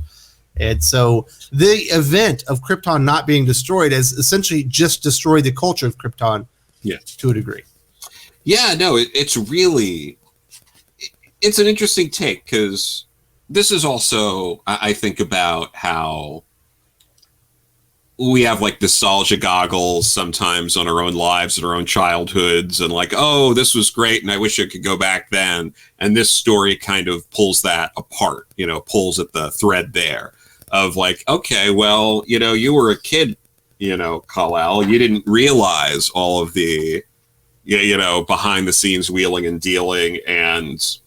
And so the event of Krypton not being destroyed has essentially just destroyed the culture of Krypton, to a degree. Yeah, no, it's really, it's an interesting take, because this is also, I think about how we have like nostalgia goggles sometimes on our own lives and our own childhoods, and like, oh, this was great and I wish I could go back then. And this story kind of pulls that apart, pulls at the thread there of like, okay, well, you were a kid, Kal-El, you didn't realize all of the, behind the scenes wheeling and dealing, and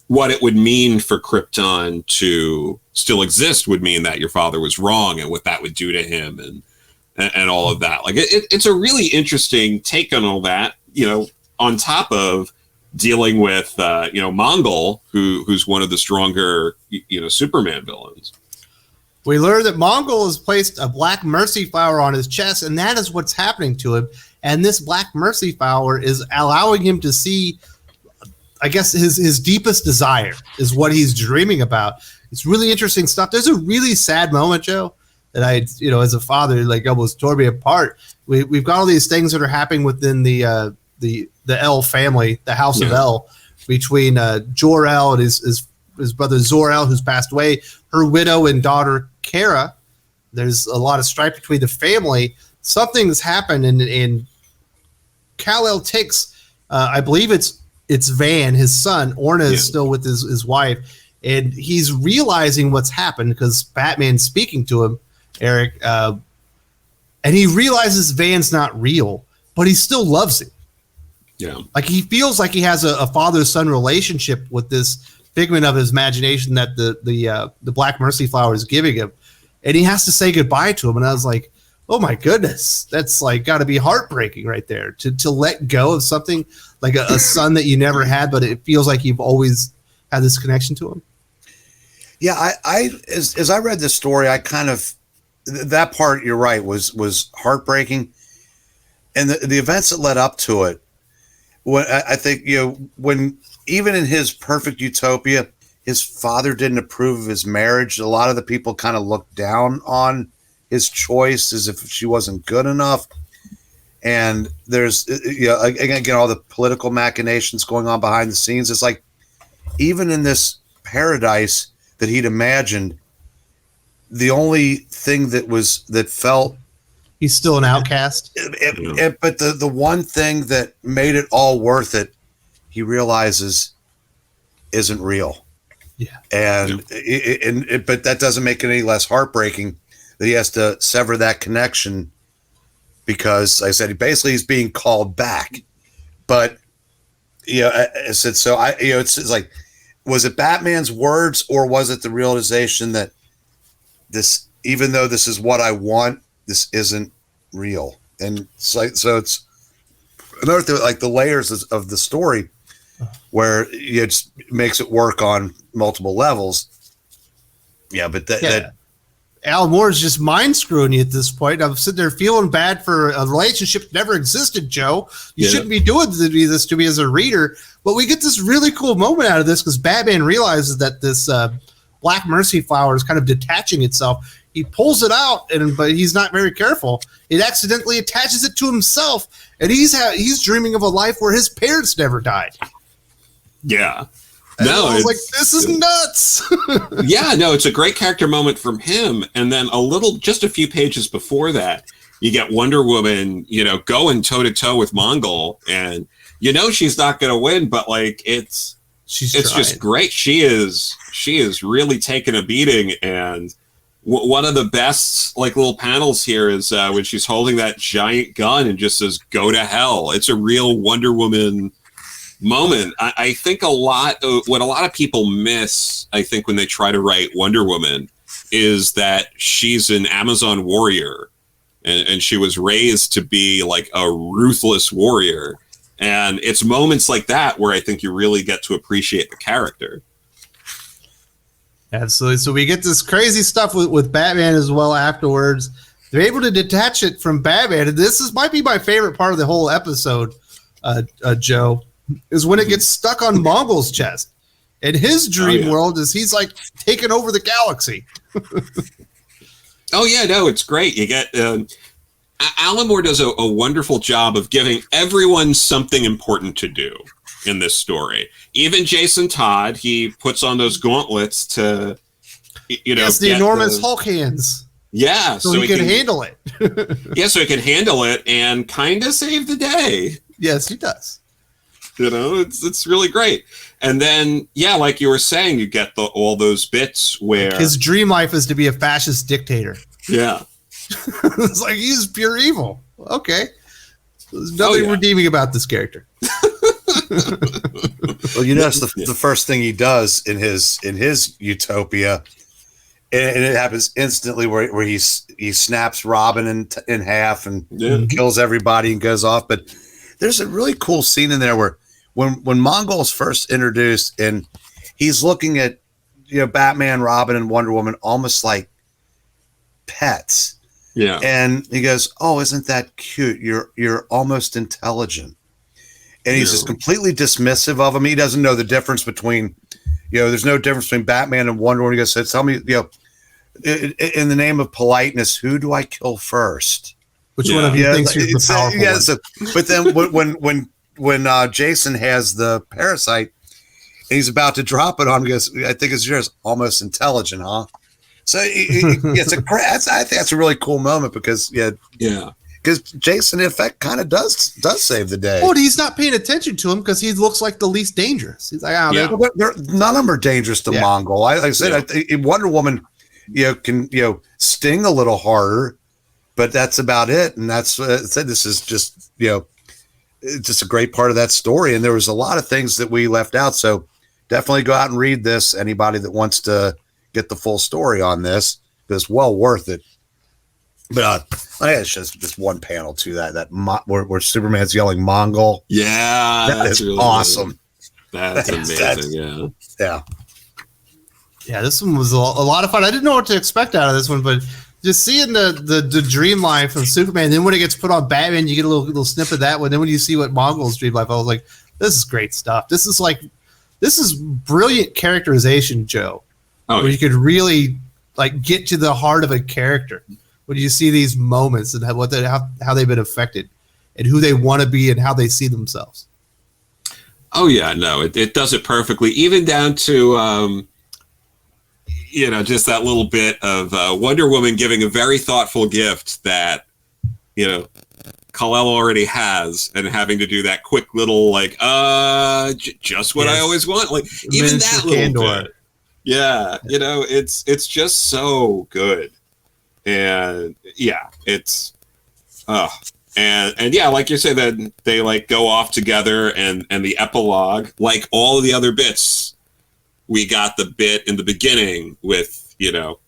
what it would mean for Krypton to still exist would mean that your father was wrong, and what that would do to him, and all of that. Like it's a really interesting take on all that, on top of dealing with, Mongol, who's one of the stronger, Superman villains. We learn that Mongol has placed a black mercy flower on his chest, and that is what's happening to him. And this black mercy flower is allowing him to see, I guess, his deepest desire is what he's dreaming about. It's really interesting stuff. There's a really sad moment, Joe, that I, as a father, like almost tore me apart. We've got all these things that are happening within the El family, the House of El, between Jor-El and his brother Zor-El, who's passed away, her widow and daughter Kara. There's a lot of strife between the family. Something's happened, and Kal-El takes, I believe it's Van, his son. Orna is still with his wife, and he's realizing what's happened because Batman's speaking to him, Eric, and he realizes Van's not real, but he still loves him. Yeah, like he feels like he has a father-son relationship with this figment of his imagination that the Black Mercy flower is giving him, and he has to say goodbye to him. And I was like, oh my goodness, that's like got to be heartbreaking right there to let go of something like a son that you never had, but it feels like you've always had this connection to him. Yeah, as I read this story, I kind of, that part, you're right, was heartbreaking, and the events that led up to it. When I think, when even in his perfect utopia, his father didn't approve of his marriage. A lot of the people kind of looked down on his choice as if she wasn't good enough. And there's, again, all the political machinations going on behind the scenes. It's like, even in this paradise that he'd imagined, the only thing that felt, he's still an outcast. But the one thing that made it all worth it, he realizes isn't real. Yeah. But that doesn't make it any less heartbreaking that he has to sever that connection because, like I said, he's being called back. But, I said, so it's like, was it Batman's words, or was it the realization that this, even though this is what I want, this isn't real? And it's like, so it's another thing, like the layers of the story, where it just makes it work on multiple levels. Yeah, but that Alan Moore is just mind screwing you at this point. I'm sitting there feeling bad for a relationship that never existed, Joe. You shouldn't be doing this to me as a reader. But we get this really cool moment out of this because Batman realizes that this Black Mercy flower is kind of detaching itself. He pulls it out, but he's not very careful. It accidentally attaches it to himself, and he's dreaming of a life where his parents never died. Yeah. And I was like, this is nuts. Yeah, no, it's a great character moment from him. And then just a few pages before that, you get Wonder Woman, going toe to toe with Mongol, and she's not going to win, but like it's just great. She is really taking a beating, and one of the best like little panels here is when she's holding that giant gun and just says, "Go to hell." It's a real Wonder Woman moment. I think what a lot of people miss, I think, when they try to write Wonder Woman, is that she's an Amazon warrior and she was raised to be like a ruthless warrior. And it's moments like that where I think you really get to appreciate the character. Absolutely. So we get this crazy stuff with Batman as well afterwards. They're able to detach it from Batman. And might be my favorite part of the whole episode, Joe, is when it gets stuck on Mongol's chest. And his dream world is he's like taking over the galaxy. Oh, yeah, no, it's great. You get Alan Moore does a wonderful job of giving everyone something important to do in this story. Even Jason Todd, he puts on those gauntlets to, Yes, the enormous Hulk hands. Yeah. So he can handle it. Yeah, so he can handle it and kind of save the day. Yes, he does. It's really great. And then, yeah, like you were saying, you get all those bits where his dream life is to be a fascist dictator. Yeah. It's like he's pure evil. Okay. There's nothing redeeming about this character. Well, that's the first thing he does in his utopia, and it happens instantly where he snaps Robin in half and kills everybody and goes off. But there's a really cool scene in there where when Mongol's first introduced and he's looking at Batman, Robin, and Wonder Woman almost like pets. Yeah. And he goes, "Oh, isn't that cute? You're almost intelligent." And he's just completely dismissive of him. He doesn't know the difference between, there's no difference between Batman and Wonder Woman. He goes, "Tell me, in the name of politeness, who do I kill first? Which one of you thinks you're the powerful one?" But then when Jason has the parasite and he's about to drop it on him, he goes, "I think it's yours. Almost intelligent, huh?" So I think that's a really cool moment because because Jason in effect kind of does save the day. Well, he's not paying attention to him because he looks like the least dangerous. He's like, none of them are dangerous to Mongol. Like I said, Wonder Woman, can sting a little harder, but that's about it. And that's this is just just a great part of that story. And there was a lot of things that we left out. So definitely go out and read this. Anybody that wants to get the full story on this, it's well worth it. But it's just one panel to that where Superman's yelling Mongol. Yeah, that is really awesome. That's amazing. Yeah, this one was a lot of fun. I didn't know what to expect out of this one, but just seeing the dream life of Superman, then when it gets put on Batman, you get a little snippet of that one. Then when you see what Mongol's dream life, I was like, this is great stuff. This is brilliant characterization, Joe. Where you could really get to the heart of a character when you see these moments and how they've been affected and who they want to be and how they see themselves. Oh yeah, no, it does it perfectly, even down to just that little bit of Wonder Woman giving a very thoughtful gift that Kal-El already has, and having to do that quick little just what I always want, even that little bit. Yeah, it's just so good. And it's and like you said, that they go off together, and the epilogue, like all of the other bits, we got the bit in the beginning with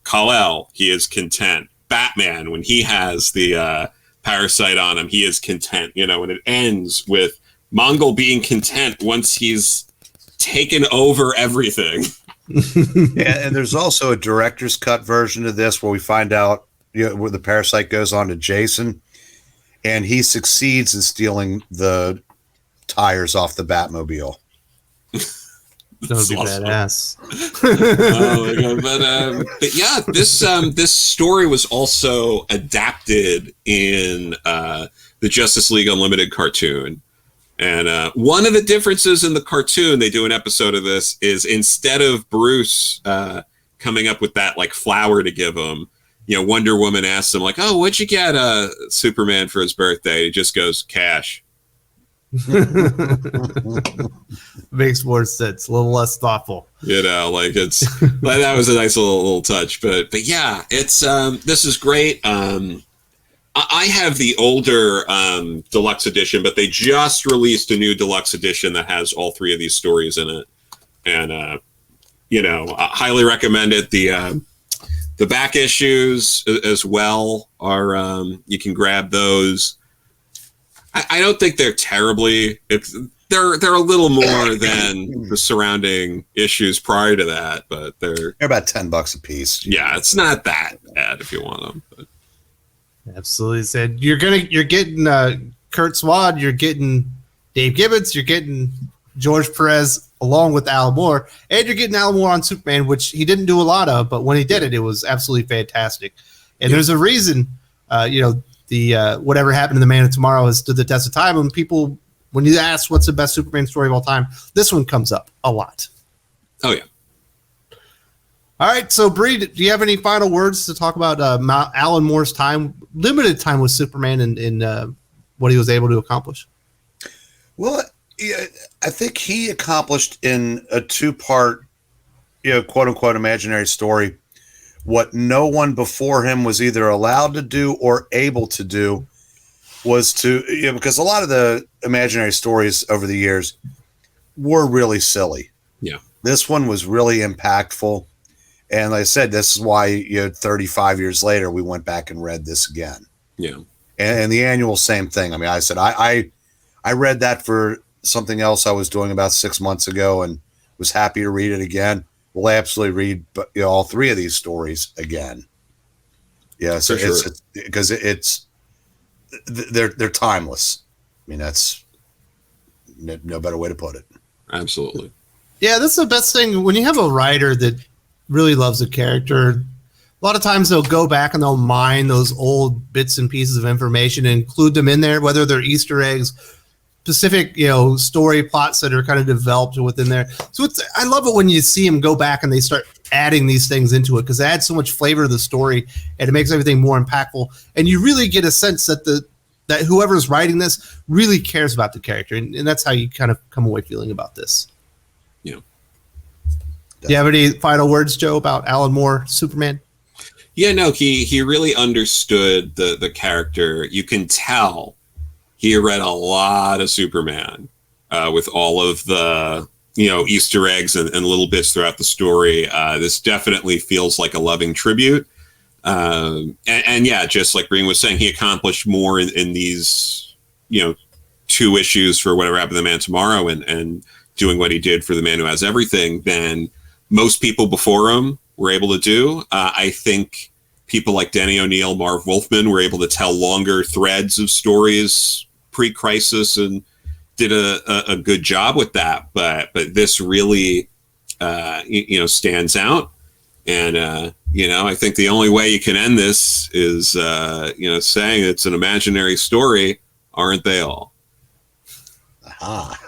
Kal-El, he is content. Batman, when he has the parasite on him, he is content. And it ends with Mongol being content once he's taken over everything. And there's also a director's cut version of this where we find out where the parasite goes on to Jason, and he succeeds in stealing the tires off the Batmobile. That would be badass. Oh my God. But yeah, this story was also adapted in the Justice League Unlimited cartoon. And one of the differences in the cartoon, they do an episode of this, is instead of Bruce coming up with that flower to give him, Wonder Woman asks him "Oh, what'd you get Superman for his birthday?" He just goes, "Cash." Makes more sense. A little less thoughtful. It's that was a nice little touch. But yeah, it's this is great. I have the older deluxe edition, but they just released a new deluxe edition that has all three of these stories in it, and I highly recommend it. The back issues as well are you can grab those. I don't think they're terribly. They're a little more than the surrounding issues prior to that, but they're about $10 a piece. Yeah, it's not that bad if you want them. But. Absolutely. Said you're getting Curt Swann, you're getting Dave Gibbons, you're getting George Perez along with Alan Moore, and you're getting Alan Moore on Superman, which he didn't do a lot of, but when he did it, it was absolutely fantastic. And there's a reason, the whatever happened to the Man of Tomorrow has stood the test of time. And people, when you ask what's the best Superman story of all time, this one comes up a lot. Oh yeah. All right, so Bree, do you have any final words to talk about Alan Moore's limited time with Superman, and what he was able to accomplish? Well, yeah, I think he accomplished in a two-part, quote unquote, imaginary story what no one before him was either allowed to do or able to do, was to, because a lot of the imaginary stories over the years were really silly. Yeah. This one was really impactful. And like I said, this is why 35 years later, we went back and read this again. Yeah. And the annual, same thing. I mean, I said, I read that for something else I was doing about 6 months ago and was happy to read it again. We'll absolutely read all three of these stories again. Yeah, so it's because they're timeless. I mean, that's no better way to put it. Absolutely. Yeah, that's the best thing when you have a writer that really loves a character. A lot of times they'll go back and they'll mine those old bits and pieces of information and include them in there, whether they're Easter eggs, specific, story plots that are kind of developed within there. So I love it when you see them go back and they start adding these things into it, because it adds so much flavor to the story and it makes everything more impactful. And you really get a sense that that whoever's writing this really cares about the character. And that's how you kind of come away feeling about this. Yeah. Do you have any final words, Joe, about Alan Moore, Superman? Yeah, no, he really understood the character. You can tell he read a lot of Superman with all of the, Easter eggs and little bits throughout the story. This definitely feels like a loving tribute. And yeah, just like Breen was saying, he accomplished more in these, 2 issues for Whatever Happened to the Man Tomorrow and doing what he did for The Man Who Has Everything than most people before him were able to do. I think people like Denny O'Neil, Marv Wolfman were able to tell longer threads of stories pre-crisis and did a good job with that. But this really, stands out. And, I think the only way you can end this is, saying it's an imaginary story. Aren't they all? Aha.